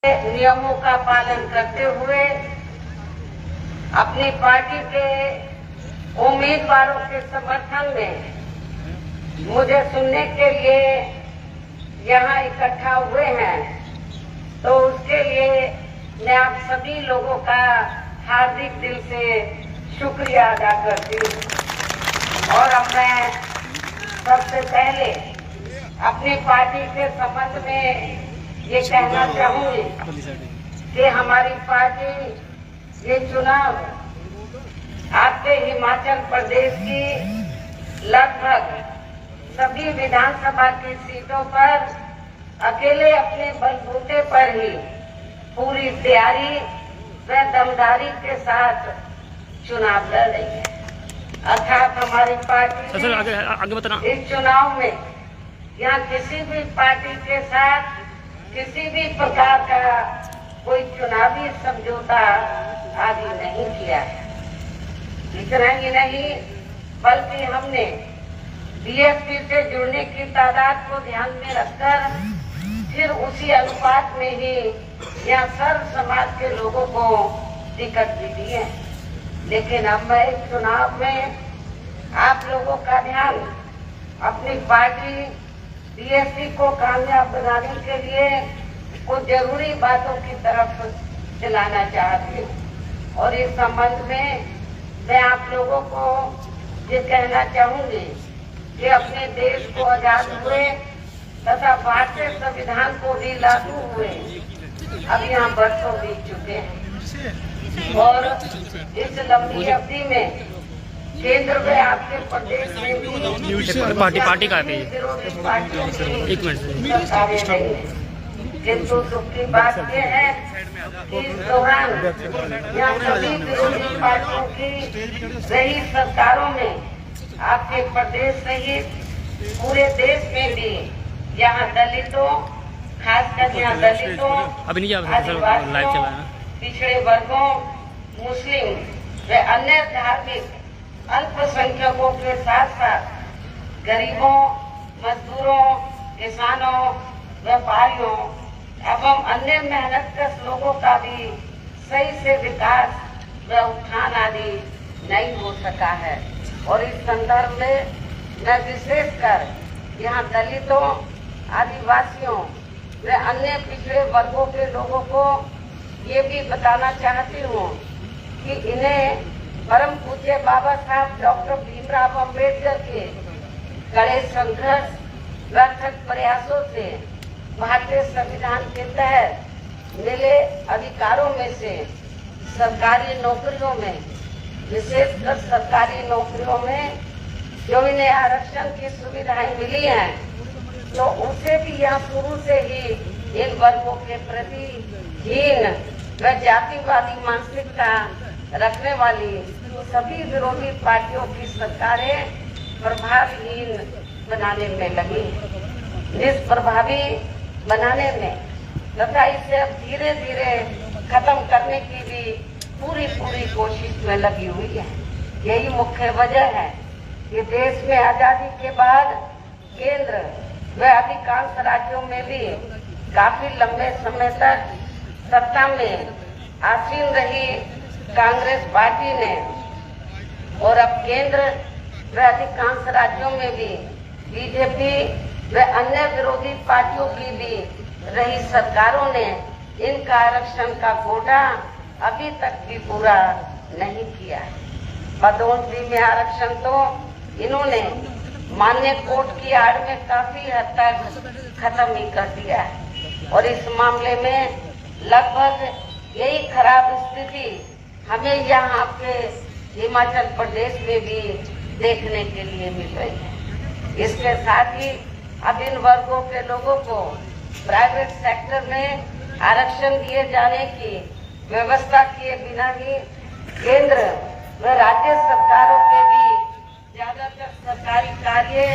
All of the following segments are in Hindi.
नियमों का पालन करते हुए अपनी पार्टी के उम्मीदवारों के समर्थन में मुझे सुनने के लिए यहाँ इकट्ठा हुए हैं, तो उसके लिए मैं आप सभी लोगों का हार्दिक दिल से शुक्रिया अदा करती हूँ। और अब मैं सबसे पहले अपनी पार्टी के संबंध में ये कहना चाहूंगी कि हमारी पार्टी ये चुनाव आपके हिमाचल प्रदेश की लगभग सभी विधानसभा की सीटों पर अकेले अपने बलबूते पर ही पूरी तैयारी व दमदारी के साथ चुनाव लड़ रही है। अर्थात हमारी पार्टी आगे बताना। इस चुनाव में यहाँ किसी भी पार्टी के साथ किसी भी प्रकार का कोई चुनावी समझौता आदि नहीं किया है। इतना ही नहीं, बल्कि हमने बीएसपी से जुड़ने की तादाद को ध्यान में रखकर फिर उसी अनुपात में ही यहाँ सर्व समाज के लोगों को टिकट भी दी है। लेकिन अब मैं इस चुनाव में आप लोगों का ध्यान अपनी पार्टी बीएसपी को कामयाब बनाने के लिए कुछ जरूरी बातों की तरफ चलाना चाहती हूँ। और इस संबंध में मैं आप लोगों को ये कहना चाहूंगी कि अपने देश को आजाद हुए तथा भारतीय संविधान को भी लागू हुए अब यहाँ बरसों बीत चुके हैं, और इस लंबी अवधि में केंद्र में आपके प्रदेश में भी पार्टी का है एक मिनट किंतु दुख की बात यह है कि इस दौरान यहाँ सभी विरोधी पार्टियों की रही सरकारों में आपके प्रदेश सहित पूरे देश में भी यहाँ दलितों, खासकर यहाँ दलितों, आदिवासियों, पिछड़े वर्गों, मुस्लिम व अन्य धार्मिक अल्पसंख्यकों के साथ साथ गरीबों, मजदूरों, किसानों, व्यापारियों एवं अन्य मेहनतकश लोगों का भी सही से विकास व उत्थान आदि नहीं हो सका है। और इस संदर्भ में मैं विशेषकर यहाँ दलितों, आदिवासियों व अन्य पिछड़े वर्गों के लोगों को ये भी बताना चाहती हूँ कि इन्हें परम पूज्य बाबा साहब डॉक्टर भीमराव अम्बेडकर के कड़े संघर्ष व अथक प्रयासों से भारतीय संविधान के तहत मिले अधिकारों में से सरकारी नौकरियों में, विशेषकर सरकारी नौकरियों में जो इन्हें आरक्षण की सुविधाएं मिली हैं, तो उसे भी यहाँ शुरू से ही इन वर्गों के प्रति हीन व जातिवादी मानसिकता रखने वाली सभी विरोधी पार्टियों की सरकारें प्रभावहीन बनाने में लगी, निष्प्रभावी बनाने में तथा इसे अब धीरे धीरे खत्म करने की भी पूरी कोशिश में लगी हुई है। यही मुख्य वजह है कि देश में आजादी के बाद केंद्र व अधिकांश राज्यों में भी काफी लंबे समय तक सत्ता में आसीन रही कांग्रेस पार्टी ने, और अब केंद्र व अधिकांश राज्यों में भी बीजेपी व अन्य विरोधी पार्टियों की भी रही सरकारों ने इनका आरक्षण का कोटा अभी तक भी पूरा नहीं किया है। पदोन्नति में आरक्षण तो इन्होंने मान्य कोर्ट की आड़ में काफी हद तक खत्म ही कर दिया है, और इस मामले में लगभग यही खराब स्थिति हमें यहाँ आपके हिमाचल प्रदेश में भी देखने के लिए मिल रही है। इसके साथ ही अब इन वर्गों के लोगों को प्राइवेट सेक्टर में आरक्षण दिए जाने की व्यवस्था किए बिना ही केंद्र व राज्य सरकारों के भी ज्यादातर सरकारी कार्य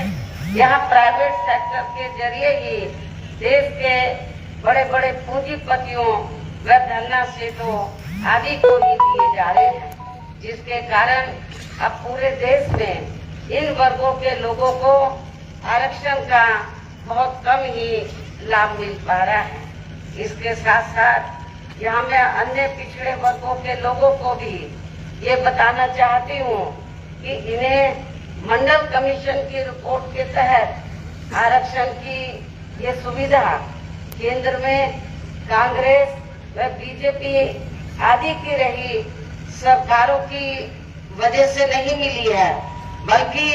यहाँ प्राइवेट सेक्टर के जरिए ही देश के बड़े बड़े पूंजीपतियों व धनराशियों आदि को ही दिए जा रहे हैं, जिसके कारण अब पूरे देश में इन वर्गों के लोगों को आरक्षण का बहुत कम ही लाभ मिल पा रहा है। इसके साथ साथ यहाँ मैं अन्य पिछड़े वर्गों के लोगों को भी ये बताना चाहती हूँ कि इन्हें मंडल कमीशन की रिपोर्ट के तहत आरक्षण की ये सुविधा केंद्र में कांग्रेस व बीजेपी आदि की रही सरकारों की वजह से नहीं मिली है, बल्कि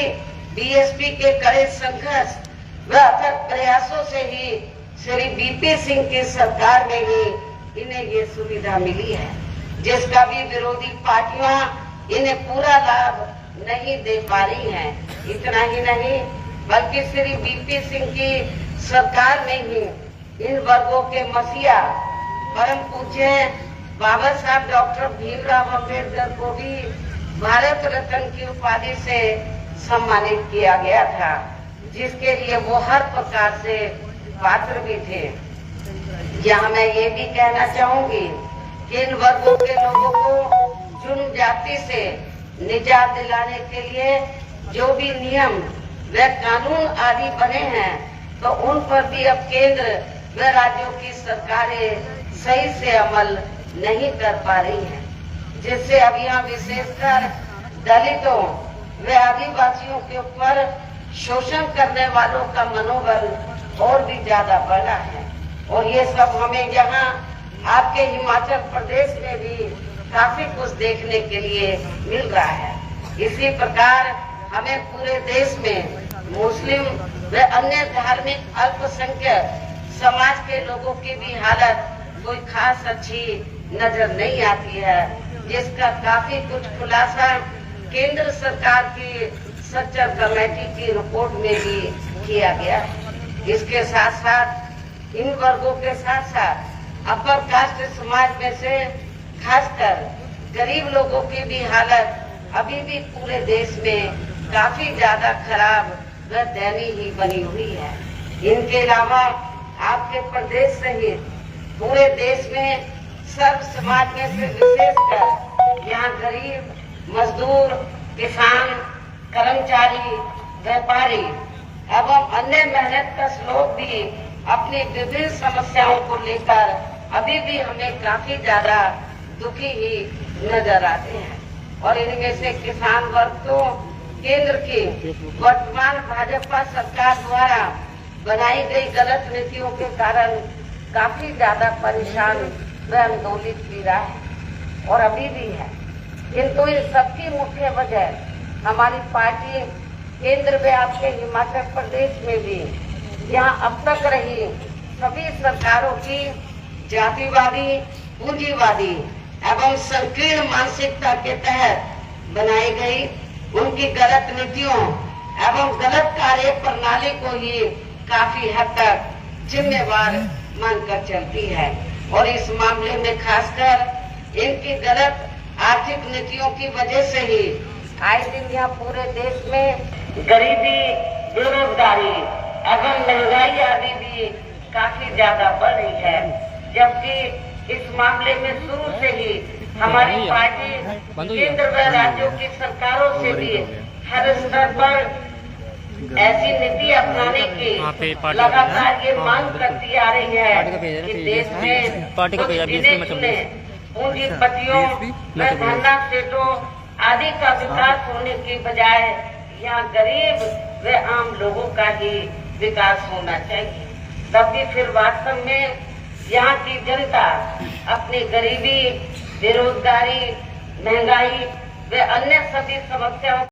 बीएसपी के कड़े संघर्ष व अथक प्रयासों से ही श्री बीपी सिंह की सरकार में ही इन्हें ये सुविधा मिली है, जिसका भी विरोधी पार्टियां इन्हें पूरा लाभ नहीं दे पा रही हैं। इतना ही नहीं, बल्कि श्री बीपी सिंह की सरकार में ही इन वर्गों के मसीहा परम पूज्य बाबा साहब डॉक्टर भीमराव अम्बेडकर को भी भारत रत्न की उपाधि से सम्मानित किया गया था, जिसके लिए वो हर प्रकार से पात्र भी थे। यहाँ मैं ये भी कहना चाहूंगी कि इन वर्गों के लोगों को जुर्म जाति से निजात दिलाने के लिए जो भी नियम व कानून आदि बने हैं, तो उन पर भी अब केंद्र व राज्यों की सरकारें सही से अमल नहीं कर पा रही हैं, जिससे अब यहाँ विशेषकर दलितों व आदिवासियों के ऊपर शोषण करने वालों का मनोबल और भी ज्यादा बढ़ा है। और ये सब हमें यहाँ आपके हिमाचल प्रदेश में भी काफी कुछ देखने के लिए मिल रहा है। इसी प्रकार हमें पूरे देश में मुस्लिम व अन्य धार्मिक अल्पसंख्यक समाज के लोगों की भी हालत कोई खास अच्छी नजर नहीं आती है, जिसका काफी कुछ खुलासा केंद्र सरकार की सच्चर कमेटी की रिपोर्ट में भी किया गया है। इसके साथ साथ इन वर्गों के साथ साथ अपर कास्ट समाज में से खासकर गरीब लोगों की भी हालत अभी भी पूरे देश में काफी ज्यादा खराब व दयनीय ही बनी हुई है। इनके अलावा आपके प्रदेश सहित पूरे देश में सर्व समाज में से विशेषकर यहाँ गरीब, मजदूर, किसान, कर्मचारी, व्यापारी एवं अन्य मेहनतकश लोग भी अपनी विभिन्न समस्याओं को लेकर अभी भी हमें काफी ज्यादा दुखी ही नजर आते हैं। और इनमें से किसान वर्ग तो केंद्र की वर्तमान भाजपा सरकार द्वारा बनाई गई गलत नीतियों के कारण काफी ज्यादा परेशान व आंदोलित भी रहा है और अभी भी है। किंतु इन सबकी मुख्य वजह हमारी पार्टी केंद्र में आपके हिमाचल प्रदेश में भी यहाँ अब तक रही सभी सरकारों की जातिवादी, पूंजीवादी एवं संकीर्ण मानसिकता के तहत बनाई गई उनकी गलत नीतियों एवं गलत कार्य प्रणाली को ही काफी हद तक जिम्मेवार मानकर चलती है। और इस मामले में खासकर इनकी गलत आर्थिक नीतियों की वजह से ही आए दिन यहाँ पूरे देश में गरीबी, बेरोजगारी एवं महंगाई आदि भी काफी ज्यादा बढ़ रही है, जबकि इस मामले में शुरू से ही हमारी पार्टी केंद्र व राज्यों की सरकारों से भी हर स्तर पर ऐसी नीति अपनाने की लगातार ये मांग करती आ रही है कि देश में पूंजीपतियों व धंधा सेठों आदि का विकास होने की बजाय यहाँ गरीब व आम लोगों का ही विकास होना चाहिए। तभी फिर वास्तव में यहाँ की जनता अपनी गरीबी, बेरोजगारी, महंगाई व अन्य सभी समस्याओं